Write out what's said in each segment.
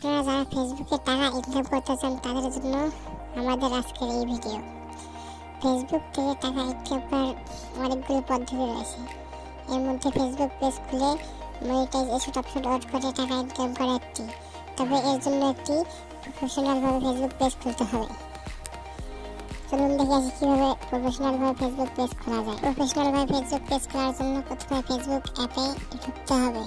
আপনারা যারা ফেসবুকে টাকা ইনকাম করতে চান তাদের জন্য আমাদের আজকের এই ভিডিও। ফেসবুক থেকে টাকা ইনকাম করার অনেকগুলো পদ্ধতি রয়েছে। এর মধ্যে ফেসবুক পেজ খুলে মনিটাইজেশন অপশন অন করে টাকা ইনকাম করা একটি। তবে এর জন্য একটি প্রফেশনালভাবে ফেসবুক পেজ খুলতে হবে। চলুন দেখে আসি কীভাবে প্রফেশনালভাবে ফেসবুক পেজ খোলা যায়। প্রফেশনালভাবে ফেসবুক পেজ খোলার জন্য প্রথমে ফেসবুক অ্যাপে ঢুকতে হবে।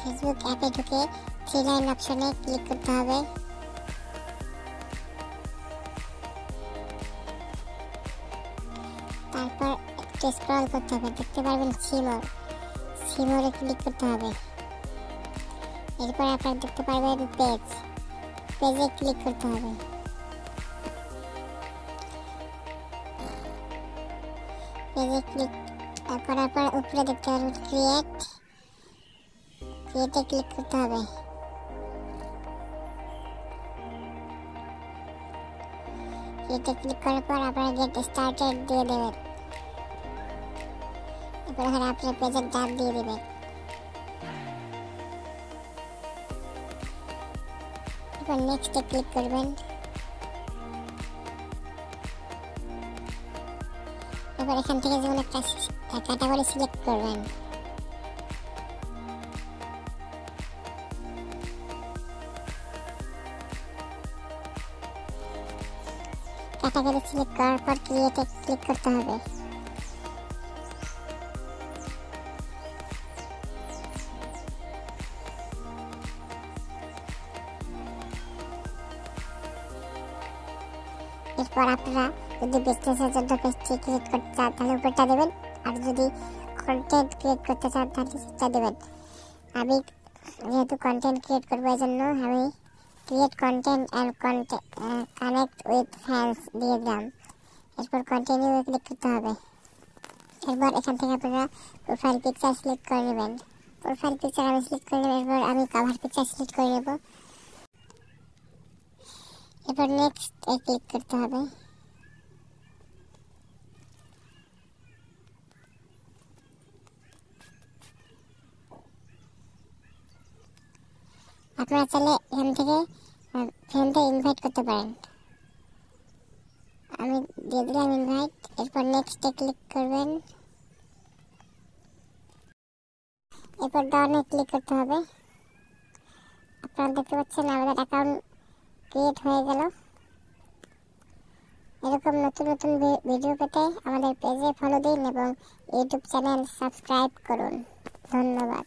ফেসবুক অ্যাপে ঢুকে থ্রি লাইন অপশনে ক্লিক করতে হবে। তারপর একটু স্ক্রল করতে হবে, দেখতে পারবেন সিমোরে ক্লিক করতে হবে। এরপর আপনারা দেখতে পারবেন পেজে ক্লিক করতে হবে। পেজে ক্লিক করার পর উপরে দেখতে পারবেন ক্রিয়েটে ক্লিক করতে হবে। ক্রিয়েটে ক্লিক করার পর আপনারা গেট স্টার্টেড দিয়ে দেবেন। এরপর এখানে আপনার পেজের নাম দিয়ে দেবেন। এরপর নেক্সটে ক্লিক করবেন। এরপর এখান থেকে যেমন একটা ক্যাটাগরি সিলেক্ট করবেন। ক্যাটাগরি সিলেক্ট করার পর ক্রিয়েটে ক্লিক করতে হবে। এরপর আপনারা যদি বিজনেসের জন্য পেজটি ক্রিয়েট করতে চান তাহলে উপরটা দেবেন, আর যদি কন্টেন্ট ক্রিয়েট করতে চান তাহলে সেটা দেবেন। আমি যেহেতু কন্টেন্ট ক্রিয়েট করবো এই জন্য আমি create content and connect with fans দিয়ে দিলাম। এরপর কন্টিনিউ ক্লিক করতে হবে। এরপর এখান থেকে আপনারা প্রোফাইল পিকচার সিলেক্ট করে নেবেন। প্রোফাইল পিকচার আমি সিলেক্ট করে নেব। এরপর আমি কভার পিকচার সিলেক্ট করে নেব। এরপর নেক্সট ক্লিক করতে হবে। আপনারা চাইলে এখান থেকে ফ্রেন্ডে ইনভাইট করতে পারেন। আমি দিয়ে দিলাম ইনভাইট। এরপর নেক্সটে ক্লিক করবেন। এরপর ডাউনে ক্লিক করতে হবে। আপনারা দেখতে পাচ্ছেন আমাদের অ্যাকাউন্ট ক্রিয়েট হয়ে গেল। এরকম নতুন নতুন ভিডিও পেতে আমাদের পেজে ফলো দিন এবং ইউটিউব চ্যানেল সাবস্ক্রাইব করুন। ধন্যবাদ।